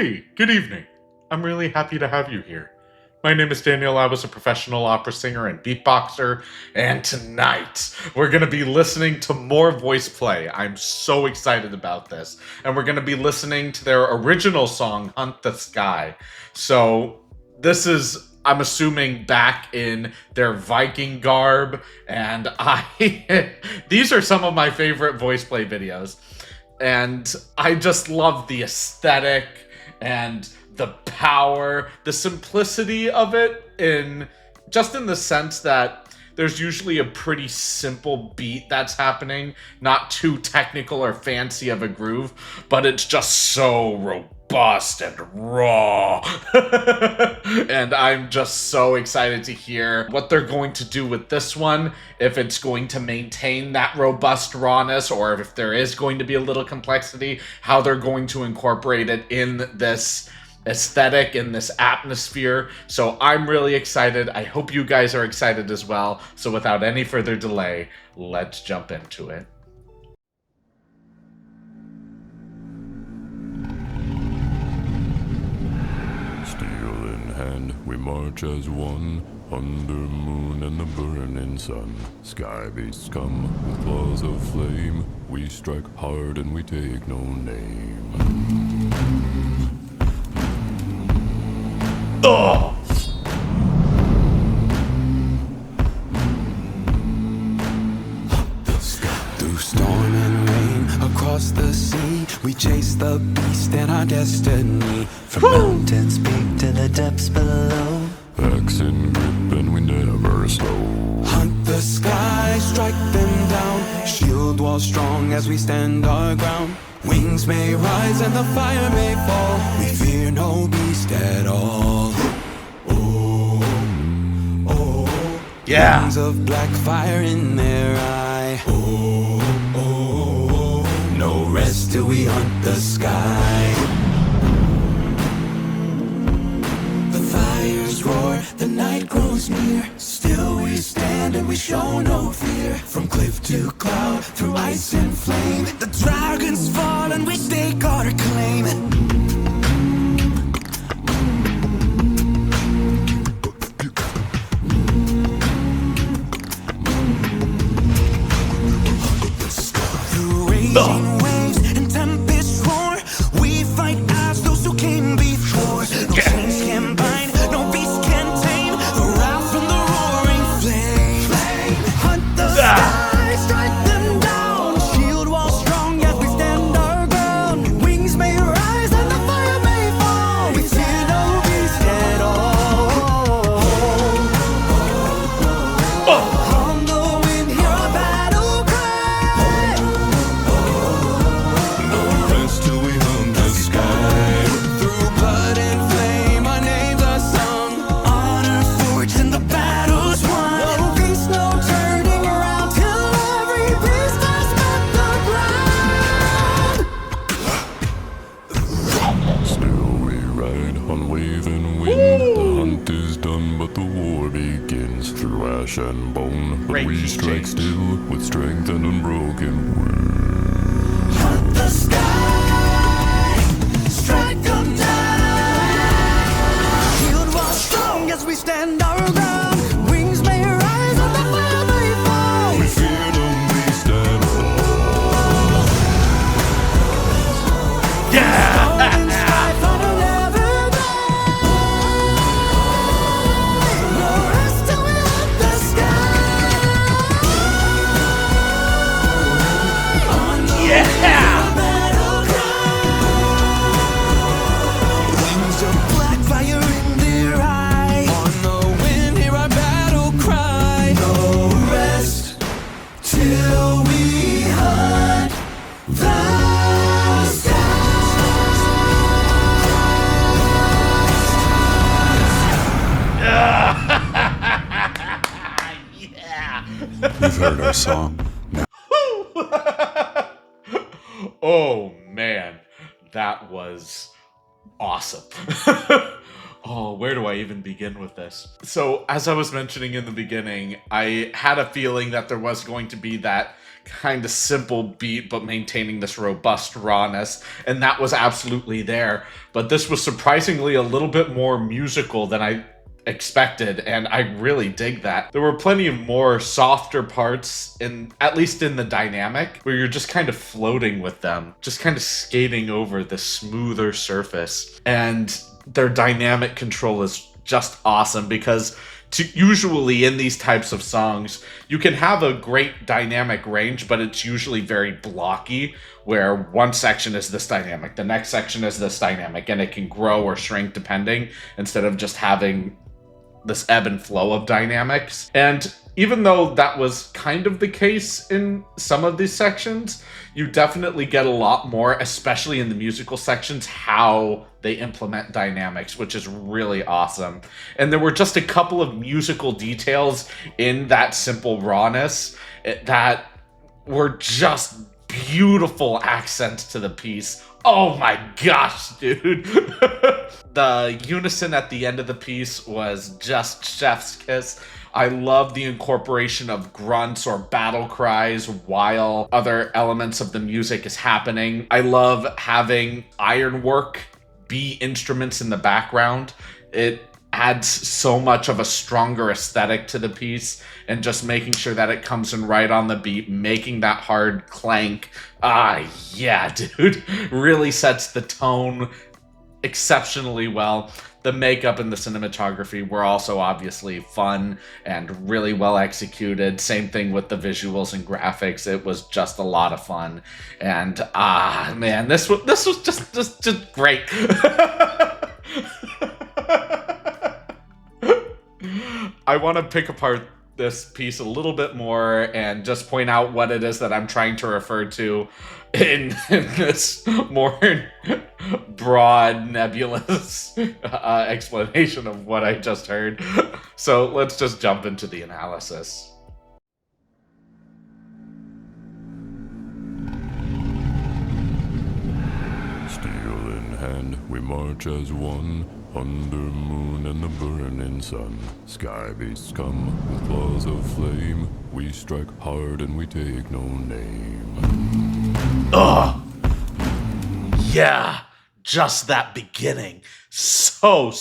Hey, good evening. I'm really happy to have you here. My name is Daniel. I was a professional opera singer and beatboxer, and tonight we're going to be listening to more VoicePlay. I'm so excited about this. And we're going to be listening to their original song, Hunt the Sky. So this is, I'm assuming, back in their Viking garb, and these are some of my favorite VoicePlay videos. And I just love the aesthetic and the power, the simplicity of it, in the sense that there's usually a pretty simple beat that's happening, not too technical or fancy of a groove, but it's just so robust and raw. And I'm just so excited to hear what they're going to do with this one, if it's going to maintain that robust rawness, or if there is going to be a little complexity, how they're going to incorporate it in this aesthetic, in this atmosphere. So I'm really excited. I hope you guys are excited as well. So without any further delay, let's jump into it. Steel in hand, we march as one, under moon and the burning sun. Sky beasts come with claws of flame. We strike hard and we take no name. Oh! Through storm and rain, across the sea, we chase the beast and our destiny. From mountains peak to the depths below, Axe in grip and we never slow. hunt the sky, strike them down. Shield wall strong as we stand our ground. Wings may rise and the fire may fall. We fear no beast at all. Yeah. Wings of black fire in their eye. No rest till we hunt the sky. The fires roar, the night grows near. Still we stand and we show no fear. From cliff to cloud, through ice and flame, the dragons fall and we stake our claim. Raging waves and tempests roar. We fight as those who came before. No chains can bind, no beast can tame the wrath from the roaring flame. Hunt the sky, strike them down. Shield wall strong as we stand our ground. Wings may rise and the fire may fall. We fear no beast at all. On the wind, hear our battle cry. No rest till we hunt the sky. Through blood and flame, our names are sung. Honor forged and the battle's won. No peace, no turning around till every beast has met the ground. Still we ride on wave and wind. The hunt is done but the war begins. Through ash and bone, but Great we DJ. strike still with strength and unbroken will. Hunt the sky, strike them down. Shield wall strong as we stand our ground. Wings may rise and the fire may fall. We fear no beast at all. Yeah! In strife that'll never die. No rest till we hunt the sky. On the Yeah! battle cry. Wings of black fire in their eye. On the wind, hear our battle cry. No rest till we hunt the sky. Yeah! You've heard our song. Oh man, that was awesome. Oh, where do I even begin with this? So, as I was mentioning in the beginning, I had a feeling that there was going to be that kind of simple beat, but maintaining this robust rawness. And that was absolutely there. But this was surprisingly a little bit more musical than I expected, and I really dig that. There were plenty of more softer parts, at least in the dynamic, where you're just kind of floating with them, just kind of skating over the smoother surface. And their dynamic control is just awesome, because usually in these types of songs, you can have a great dynamic range, but it's usually very blocky, where one section is this dynamic, the next section is this dynamic, and it can grow or shrink depending, instead of just having this ebb and flow of dynamics. And even though that was kind of the case in some of these sections, you definitely get a lot more, especially in the musical sections, how they implement dynamics, which is really awesome. And there were just a couple of musical details in that simple rawness that were just beautiful accents to the piece. Oh my gosh, dude. The unison at the end of the piece was just chef's kiss. I love the incorporation of grunts or battle cries while other elements of the music is happening. I love having ironwork be instruments in the background. It adds so much of a stronger aesthetic to the piece, and just making sure that it comes in right on the beat, making that hard clank. Yeah, dude. Really sets the tone exceptionally well. The makeup and the cinematography were also obviously fun and really well executed. Same thing with the visuals and graphics. It was just a lot of fun. And man, this was just great. I want to pick apart this piece a little bit more and just point out what it is that I'm trying to refer to in this more broad, nebulous explanation of what I just heard. So let's just jump into the analysis. Steel in hand, we march as one. Under moon and the burning sun, sky beasts come with claws of flame. We strike hard and we take no name. Yeah, just that beginning. So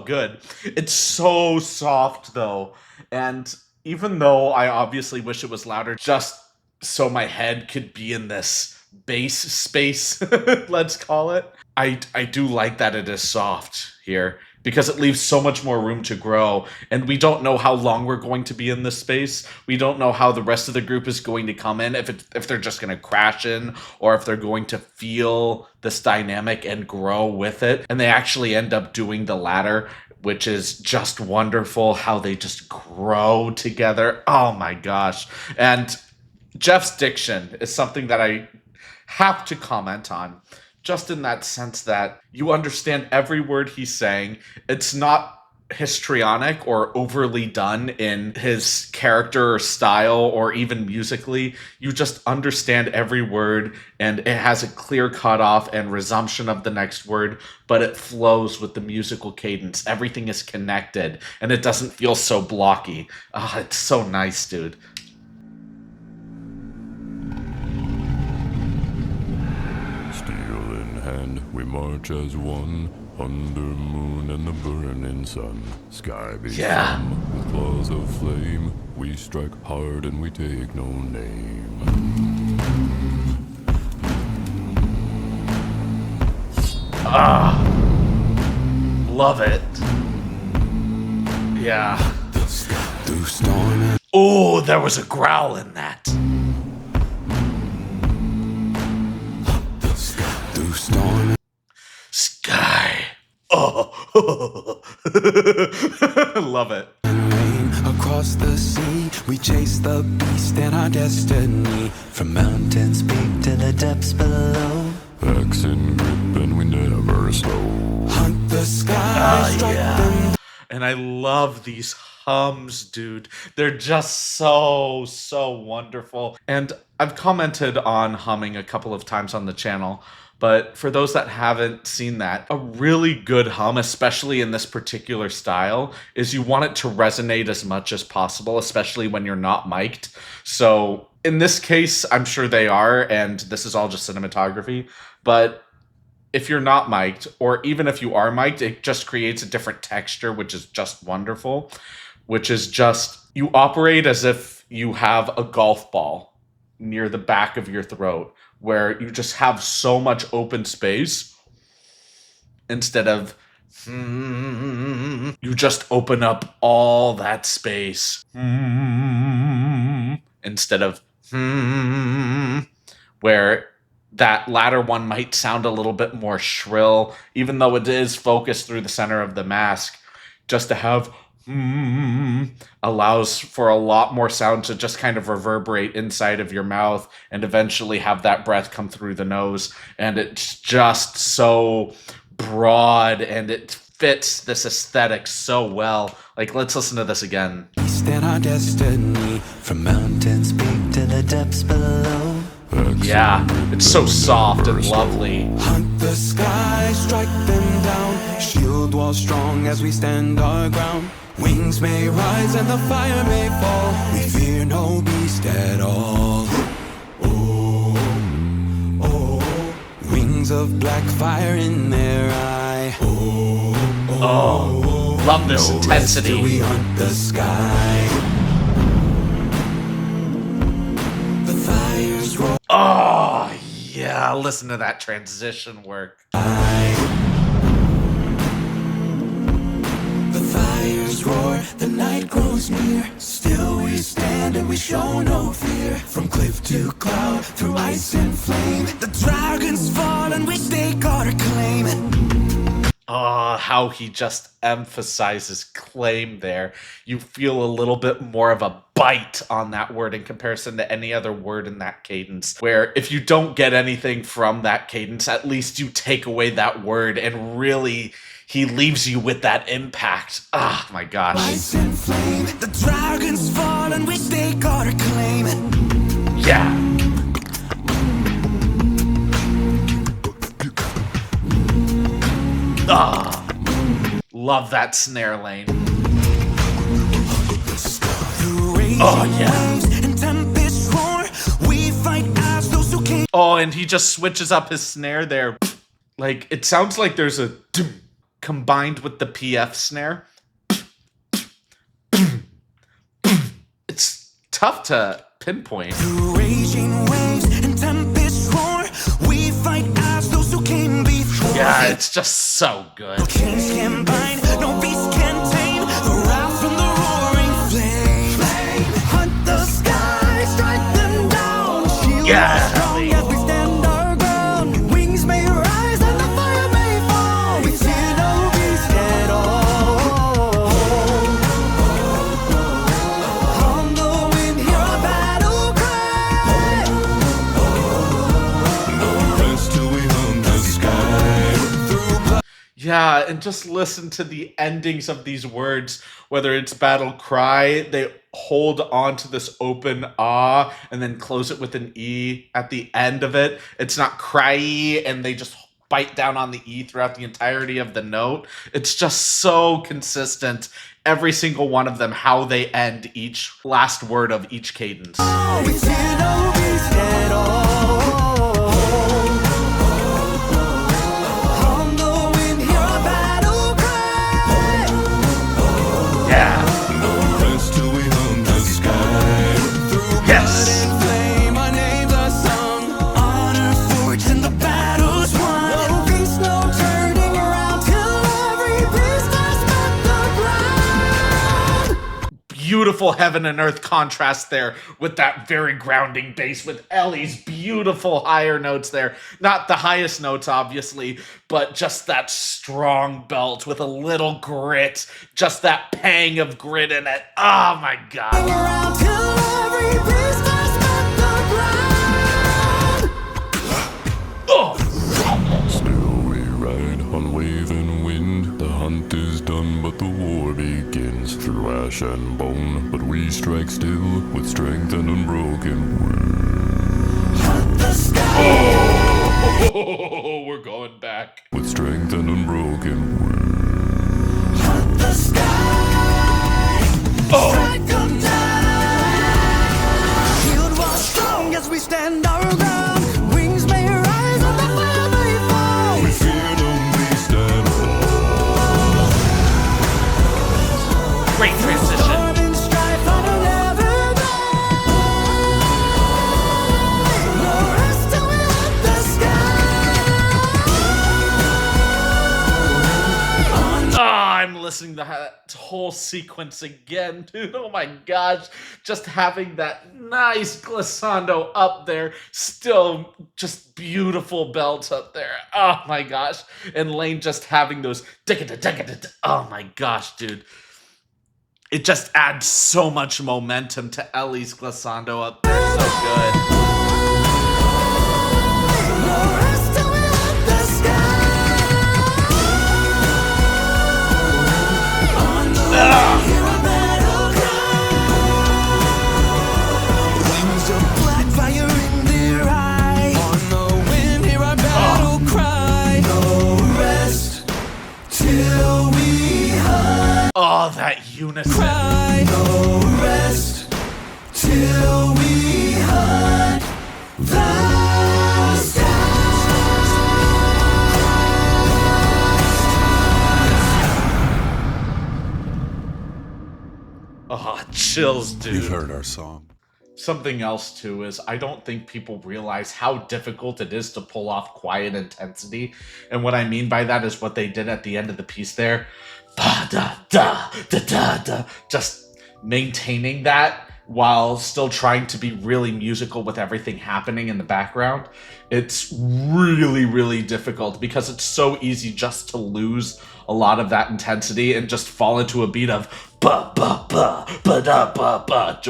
good. It's so soft though. And even though I obviously wish it was louder, just so my head could be in this bass space, let's call it, I do like that it is soft here, because it leaves so much more room to grow, and we don't know how long we're going to be in this space. We don't know how the rest of the group is going to come in, if they're just going to crash in, or if they're going to feel this dynamic and grow with it. And they actually end up doing the latter, which is just wonderful, how they just grow together. Oh my gosh. And Jeff's diction is something that I have to comment on, just in that sense that you understand every word he's saying. It's not histrionic or overly done in his character or style or even musically. You just understand every word, and it has a clear cutoff and resumption of the next word, but it flows with the musical cadence. Everything is connected, and it doesn't feel so blocky. It's so nice, dude. Hand, we march as one. Under moon and the burning sun, sky beasts come with claws of flame. We strike hard and we take no name. Love it. Yeah. Through storm. Oh, there was a growl in that. Through storm. Sky. Oh. Love it. And rain across the sea, we chase the beast and our destiny. From mountains peak to the depths below. Axe in grip and we never slow. Hunt the sky, strike them. And I love these hums, dude. They're just so wonderful. And I've commented on humming a couple of times on the channel, But for those that haven't seen that, a really good hum, especially in this particular style, is you want it to resonate as much as possible, especially when you're not mic'd. So in this case, I'm sure they are, and this is all just cinematography. But if you're not mic'd, or even if you are mic'd, it just creates a different texture, which is just wonderful, which is just, you operate as if you have a golf ball near the back of your throat, where you just have so much open space instead of you just open up all that space instead of where that latter one might sound a little bit more shrill, even though it is focused through the center of the mask. Just to have allows for a lot more sound to just kind of reverberate inside of your mouth and eventually have that breath come through the nose. And it's just so broad and it fits this aesthetic so well. Like, let's listen to this again. Stand our destiny from mountains peak to the depths below. Yeah, it's so soft and lovely. Hunt the sky, strike them down. Shield wall strong as we stand our ground. Wings may rise and the fire may fall. We fear no beast at all. Oh, oh, wings of black fire in their eye. Oh, love this intensity. We hunt the sky. The fires roar. Oh, yeah, listen to that transition work. The fires roar, the night grows near. Still we stand and we show no fear. From cliff to cloud, through ice and flame, the dragons fall and we stake our claim. Oh, how he just emphasizes claim there. You feel a little bit more of a bite on that word in comparison to any other word in that cadence, where if you don't get anything from that cadence, at least you take away that word and really he leaves you with that impact. Ah, my gosh. Ice and flame, the dragons fall and we stake our claim. Yeah. Ah, love that snare lane. Oh, yeah. And tempests roar, we fight as those who came. Oh, and he just switches up his snare there. Like, it sounds like there's a combined with the PF snare. It's tough to pinpoint. Through raging waves and tempests roar, we fight as those who came before. Yeah, it's just so good. No chains can bind, no beast can tame the wrath from the roaring flame. Hunt the sky, strike them down. Shield Yeah. strong as we stand our ground. Wings may rise and the fire may fall. We fear no beast at all. On the wind, hear a battle cry. No rest till we hunt the sky. Yeah, and just listen to the endings of these words, whether it's battle cry, they hold on to this open ah and then close it with an E at the end of it. It's not cry and they just bite down on the E throughout the entirety of the note. It's just so consistent. Every single one of them, how they end each last word of each cadence. We fear no beast at all. On the wind, hear a battle cry. Yeah. No rest till we hunt the sky. Through Yes. blood and flame, our names are sung. Honor forged and the battle's won. No peace, no turning around till every beast has met the ground. Beautiful heaven and earth contrast there with that very grounding bass with Ellie's beautiful higher notes there. Not the highest notes, obviously, but just that strong belt with a little grit, just that pang of grit in it. Oh my God. Around till every beast has met the ground. Oh. Still we ride on wave and wind. The hunt is done, but the war begins. Through ash and bone, but we strike still with strength and unbroken will. Hunt the sky. listening to that whole sequence again, dude. Oh my gosh. Just having that nice glissando up there. Still just beautiful belts up there. Oh my gosh. And Lane just having those. Oh my gosh, dude. It just adds so much momentum to Ellie's glissando up there. So good. Oh, that unison. No rest till we hunt the stars. Oh, chills, dude. You've heard our song. Something else, too, is I don't think people realize how difficult it is to pull off quiet intensity. And what I mean by that is what they did at the end of the piece there. Just maintaining that while still trying to be really musical with everything happening in the background. It's really, really difficult because it's so easy just to lose a lot of that intensity and just fall into a beat of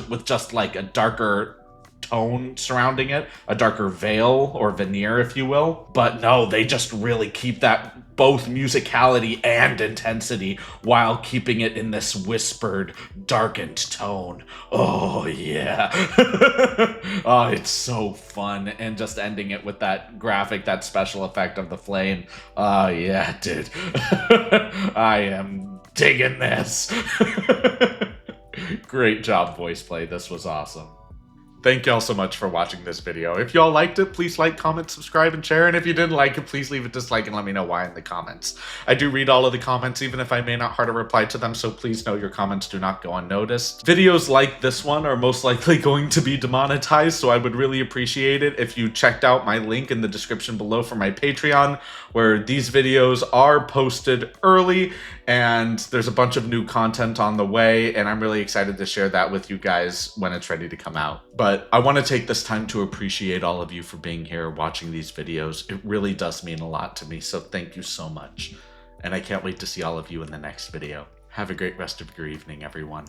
with just like a darker tone surrounding it, a darker veil or veneer, if you will. But no, they just really keep that both musicality and intensity while keeping it in this whispered, darkened tone. Oh yeah. Oh, it's so fun. And just ending it with that graphic, that special effect of the flame. Oh yeah, dude. I am digging this. Great job, VoicePlay. This was awesome. Thank y'all so much for watching this video. If y'all liked it, please like, comment, subscribe, and share. And if you didn't like it, please leave a dislike and let me know why in the comments. I do read all of the comments, even if I may not heart a reply to them, so please know your comments do not go unnoticed. Videos like this one are most likely going to be demonetized, so I would really appreciate it if you checked out my link in the description below for my Patreon, where these videos are posted early, and there's a bunch of new content on the way, and I'm really excited to share that with you guys when it's ready to come out. But I want to take this time to appreciate all of you for being here watching these videos. It really does mean a lot to me, so thank you so much. And I can't wait to see all of you in the next video. Have a great rest of your evening, everyone.